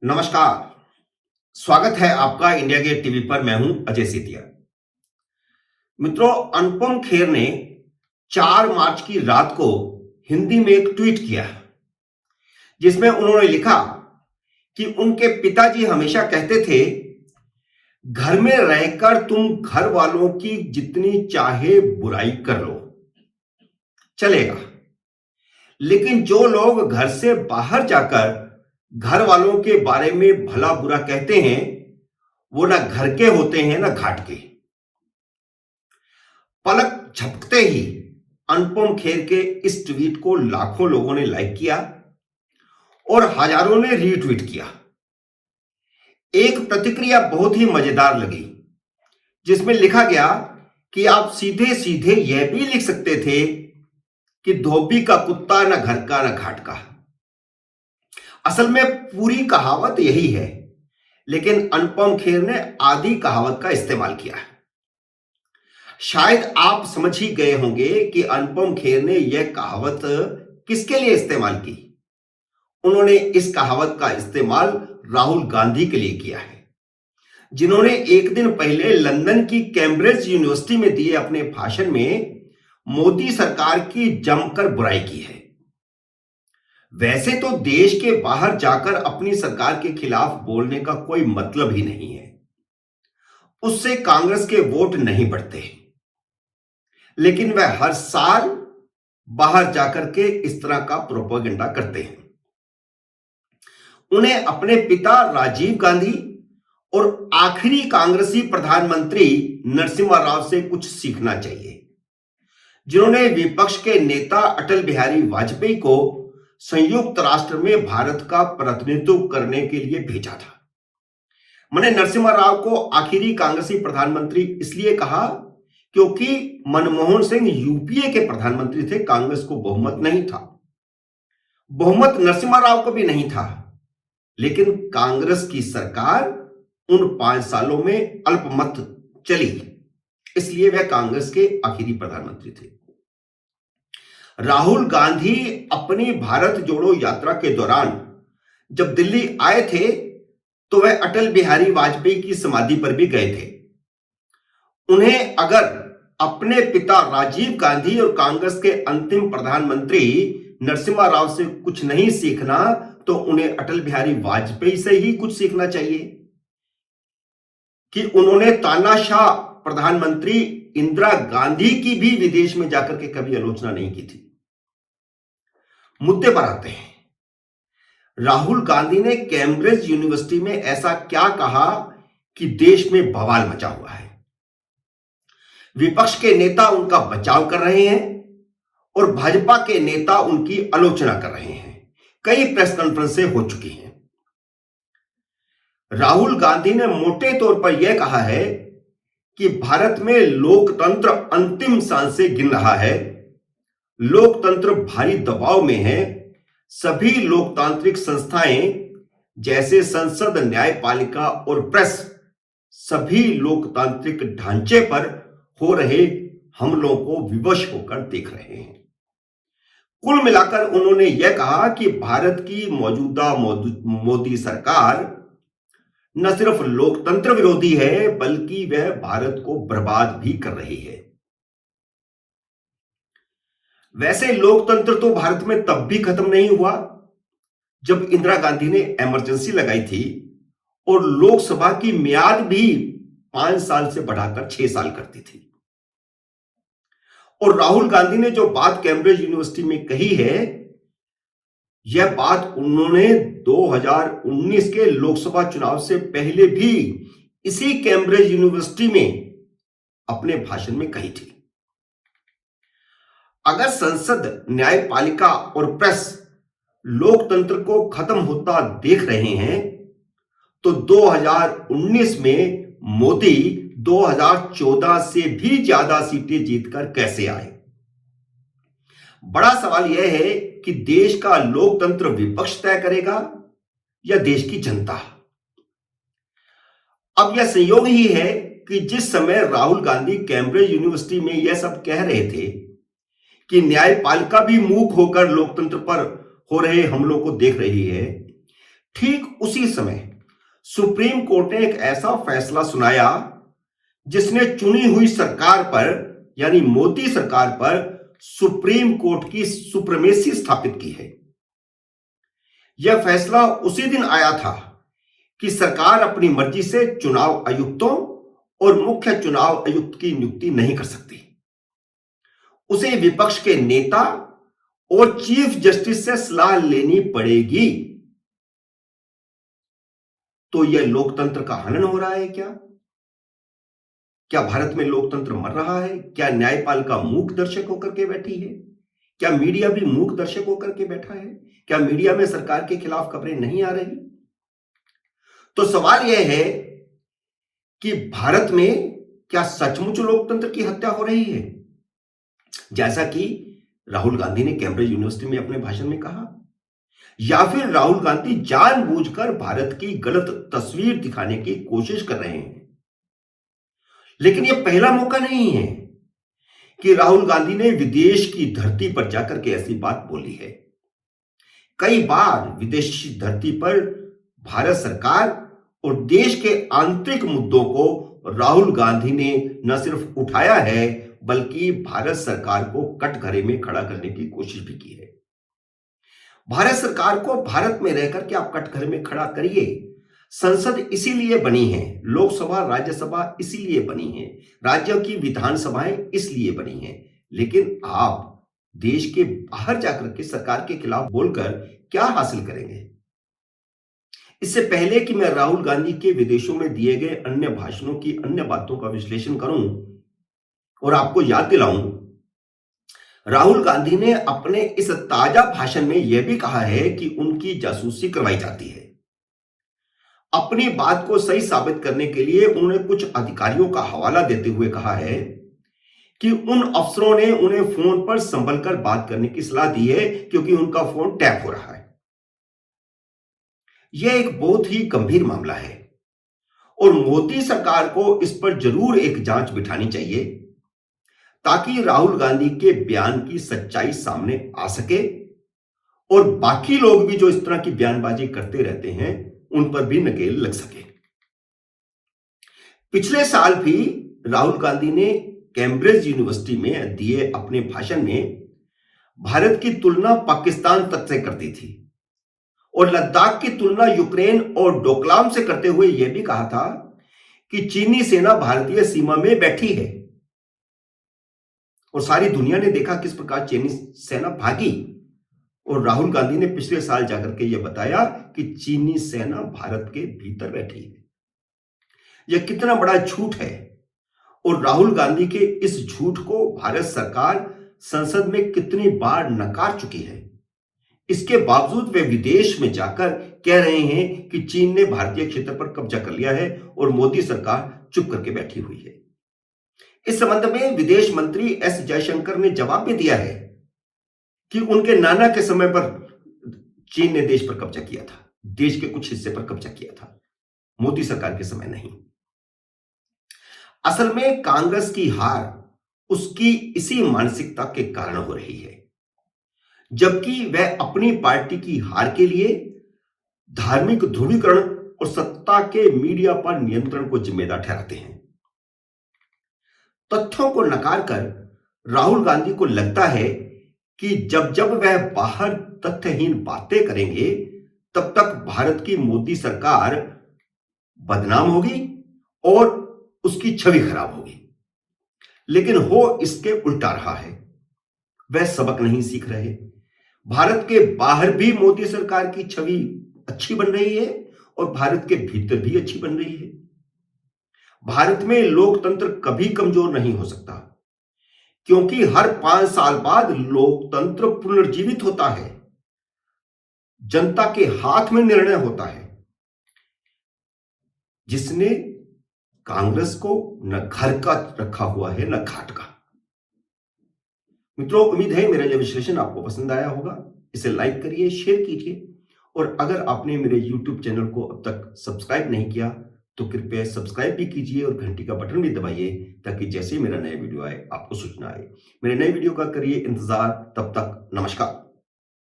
नमस्कार। स्वागत है आपका इंडिया गेट टीवी पर। मैं हूं अजय सेतिया। मित्रों, अनुपम खेर ने 4 मार्च की रात को हिंदी में एक ट्वीट किया जिसमें उन्होंने लिखा कि उनके पिताजी हमेशा कहते थे, घर में रहकर तुम घर वालों की जितनी चाहे बुराई कर लो, चलेगा, लेकिन जो लोग घर से बाहर जाकर घर वालों के बारे में भला बुरा कहते हैं, वो ना घर के होते हैं ना घाट के। पलक झपकते ही अनुपम खेर के इस ट्वीट को लाखों लोगों ने लाइक किया और हजारों ने रीट्वीट किया। एक प्रतिक्रिया बहुत ही मजेदार लगी जिसमें लिखा गया कि आप सीधे सीधे यह भी लिख सकते थे कि धोबी का कुत्ता न घर का न घाट का। असल में पूरी कहावत यही है, लेकिन अनुपम खेर ने आधी कहावत का इस्तेमाल किया है। शायद आप समझ ही गए होंगे कि अनुपम खेर ने यह कहावत किसके लिए इस्तेमाल की। उन्होंने इस कहावत का इस्तेमाल राहुल गांधी के लिए किया है, जिन्होंने एक दिन पहले लंदन की कैम्ब्रिज यूनिवर्सिटी में दिए अपने भाषण में मोदी सरकार की जमकर बुराई की है। वैसे तो देश के बाहर जाकर अपनी सरकार के खिलाफ बोलने का कोई मतलब ही नहीं है, उससे कांग्रेस के वोट नहीं बढ़ते, लेकिन वह हर साल बाहर जाकर के इस तरह का प्रोपेगेंडा करते हैं। उन्हें अपने पिता राजीव गांधी और आखिरी कांग्रेसी प्रधानमंत्री नरसिम्हा राव से कुछ सीखना चाहिए, जिन्होंने विपक्ष के नेता अटल बिहारी वाजपेयी को संयुक्त राष्ट्र में भारत का प्रतिनिधित्व करने के लिए भेजा था। मैंने नरसिम्हा राव को आखिरी कांग्रेसी प्रधानमंत्री इसलिए कहा क्योंकि मनमोहन सिंह यूपीए के प्रधानमंत्री थे, कांग्रेस को बहुमत नहीं था। बहुमत नरसिम्हा राव को भी नहीं था, लेकिन कांग्रेस की सरकार उन 5 सालों में अल्पमत चली, इसलिए वह कांग्रेस के आखिरी प्रधानमंत्री थे। राहुल गांधी अपनी भारत जोड़ो यात्रा के दौरान जब दिल्ली आए थे तो वह अटल बिहारी वाजपेयी की समाधि पर भी गए थे। उन्हें अगर अपने पिता राजीव गांधी और कांग्रेस के अंतिम प्रधानमंत्री नरसिम्हा राव से कुछ नहीं सीखना, तो उन्हें अटल बिहारी वाजपेयी से ही कुछ सीखना चाहिए कि उन्होंने तानाशाह प्रधानमंत्री इंदिरा गांधी की भी विदेश में जाकर के कभी आलोचना नहीं की थी। मुद्दे पर आते हैं। राहुल गांधी ने कैम्ब्रिज यूनिवर्सिटी में ऐसा क्या कहा कि देश में बवाल मचा हुआ है। विपक्ष के नेता उनका बचाव कर रहे हैं और भाजपा के नेता उनकी आलोचना कर रहे हैं। कई प्रेस कॉन्फ्रेंसें हो चुकी हैं। राहुल गांधी ने मोटे तौर पर यह कहा है कि भारत में लोकतंत्र अंतिम सांस से गिन रहा है, लोकतंत्र भारी दबाव में है। सभी लोकतांत्रिक संस्थाएं जैसे संसद, न्यायपालिका और प्रेस सभी लोकतांत्रिक ढांचे पर हो रहे हमलों को विवश होकर देख रहे हैं। कुल मिलाकर उन्होंने यह कहा कि भारत की मौजूदा मोदी सरकार न सिर्फ लोकतंत्र विरोधी है, बल्कि वह भारत को बर्बाद भी कर रही है। वैसे लोकतंत्र तो भारत में तब भी खत्म नहीं हुआ जब इंदिरा गांधी ने इमरजेंसी लगाई थी और लोकसभा की मियाद भी 5 साल से बढ़ाकर 6 साल करती थी। और राहुल गांधी ने जो बात कैम्ब्रिज यूनिवर्सिटी में कही है, यह बात उन्होंने 2019 के लोकसभा चुनाव से पहले भी इसी कैम्ब्रिज यूनिवर्सिटी में अपने भाषण में कही थी। अगर संसद, न्यायपालिका और प्रेस लोकतंत्र को खत्म होता देख रहे हैं, तो 2019 में मोदी 2014 से भी ज्यादा सीटें जीतकर कैसे आए? बड़ा सवाल यह है कि देश का लोकतंत्र विपक्ष तय करेगा या देश की जनता। अब यह संयोग ही है कि जिस समय राहुल गांधी कैम्ब्रिज यूनिवर्सिटी में यह सब कह रहे थे कि न्यायपालिका भी मूक होकर लोकतंत्र पर हो रहे हमलों को देख रही है, ठीक उसी समय सुप्रीम कोर्ट ने एक ऐसा फैसला सुनाया जिसने चुनी हुई सरकार पर, यानी मोदी सरकार पर, सुप्रीम कोर्ट की सुप्रीमेसी स्थापित की है। यह फैसला उसी दिन आया था कि सरकार अपनी मर्जी से चुनाव आयुक्तों और मुख्य चुनाव आयुक्त की नियुक्ति नहीं कर सकती। उसे विपक्ष के नेता और चीफ जस्टिस से सलाह लेनी पड़ेगी। तो यह लोकतंत्र का हनन हो रहा है क्या? क्या भारत में लोकतंत्र मर रहा है? क्या न्यायपालिका मूक दर्शक होकर के बैठी है? क्या मीडिया भी मूक दर्शक होकर के बैठा है? क्या मीडिया में सरकार के खिलाफ खबरें नहीं आ रही? तो सवाल यह है कि भारत में क्या सचमुच लोकतंत्र की हत्या हो रही है, जैसा कि राहुल गांधी ने कैम्ब्रिज यूनिवर्सिटी में अपने भाषण में कहा, या फिर राहुल गांधी जानबूझकर भारत की गलत तस्वीर दिखाने की कोशिश कर रहे हैं? लेकिन यह पहला मौका नहीं है कि राहुल गांधी ने विदेश की धरती पर जाकर के ऐसी बात बोली है। कई बार विदेशी धरती पर भारत सरकार और देश के आंतरिक मुद्दों को राहुल गांधी ने न सिर्फ उठाया है, बल्कि भारत सरकार को कटघरे में खड़ा करने की कोशिश भी की है। भारत सरकार को भारत में रहकर के आप कटघरे में खड़ा करिए। संसद इसीलिए बनी है, लोकसभा राज्यसभा इसीलिए बनी है, राज्यों की विधानसभाएं इसलिए बनी है। लेकिन आप देश के बाहर जाकर के सरकार के खिलाफ बोलकर क्या हासिल करेंगे? इससे पहले कि मैं राहुल गांधी के विदेशों में दिए गए अन्य भाषणों की अन्य बातों का विश्लेषण करूं और आपको याद दिलाऊं, राहुल गांधी ने अपने इस ताजा भाषण में यह भी कहा है कि उनकी जासूसी करवाई जाती है। अपनी बात को सही साबित करने के लिए उन्होंने कुछ अधिकारियों का हवाला देते हुए कहा है कि उन अफसरों ने उन्हें फोन पर संभल कर बात करने की सलाह दी है क्योंकि उनका फोन टैप हो रहा है। यह एक बहुत ही गंभीर मामला है और मोदी सरकार को इस पर जरूर एक जांच बिठानी चाहिए ताकि राहुल गांधी के बयान की सच्चाई सामने आ सके और बाकी लोग भी जो इस तरह की बयानबाजी करते रहते हैं उन पर भी नकेल लग सके। पिछले साल भी राहुल गांधी ने कैम्ब्रिज यूनिवर्सिटी में दिए अपने भाषण में भारत की तुलना पाकिस्तान तक से करती थी और लद्दाख की तुलना यूक्रेन और डोकलाम से करते हुए यह भी कहा था कि चीनी सेना भारतीय सीमा में बैठी है और सारी दुनिया ने देखा किस प्रकार चीनी सेना भागी। और राहुल गांधी ने पिछले साल जाकर के यह बताया कि चीनी सेना भारत के भीतर बैठी है। यह कितना बड़ा झूठ है और राहुल गांधी के इस झूठ को भारत सरकार संसद में कितनी बार नकार चुकी है। इसके बावजूद वे विदेश में जाकर कह रहे हैं कि चीन ने भारतीय क्षेत्र पर कब्जा कर लिया है और मोदी सरकार चुप करके बैठी हुई है। इस संबंध में विदेश मंत्री एस जयशंकर ने जवाब भी दिया है कि उनके नाना के समय पर चीन ने देश पर कब्जा किया था, देश के कुछ हिस्से पर कब्जा किया था, मोदी सरकार के समय नहीं। असल में कांग्रेस की हार उसकी इसी मानसिकता के कारण हो रही है, जबकि वह अपनी पार्टी की हार के लिए धार्मिक ध्रुवीकरण और सत्ता के मीडिया पर नियंत्रण को जिम्मेदार ठहराते हैं। तथ्यों को नकार कर राहुल गांधी को लगता है कि जब जब वह बाहर तथ्यहीन बातें करेंगे तब तक भारत की मोदी सरकार बदनाम होगी और उसकी छवि खराब होगी। लेकिन हो इसके उल्टा रहा है। वह सबक नहीं सीख रहे। भारत के बाहर भी मोदी सरकार की छवि अच्छी बन रही है और भारत के भीतर भी अच्छी बन रही है। भारत में लोकतंत्र कभी कमजोर नहीं हो सकता क्योंकि हर 5 साल बाद लोकतंत्र पुनर्जीवित होता है। जनता के हाथ में निर्णय होता है। जिसने कांग्रेस को न घर का रखा हुआ है न घाट का। मित्रों, उम्मीद है मेरा यह विश्लेषण आपको पसंद आया होगा। इसे लाइक करिए, शेयर कीजिए और अगर आपने मेरे YouTube चैनल को अब तक सब्सक्राइब नहीं किया तो कृपया सब्सक्राइब भी कीजिए और घंटी का बटन भी दबाइए ताकि जैसे ही मेरा नया वीडियो आए आपको सूचना आए। मेरे नए वीडियो का करिए इंतजार। तब तक नमस्कार।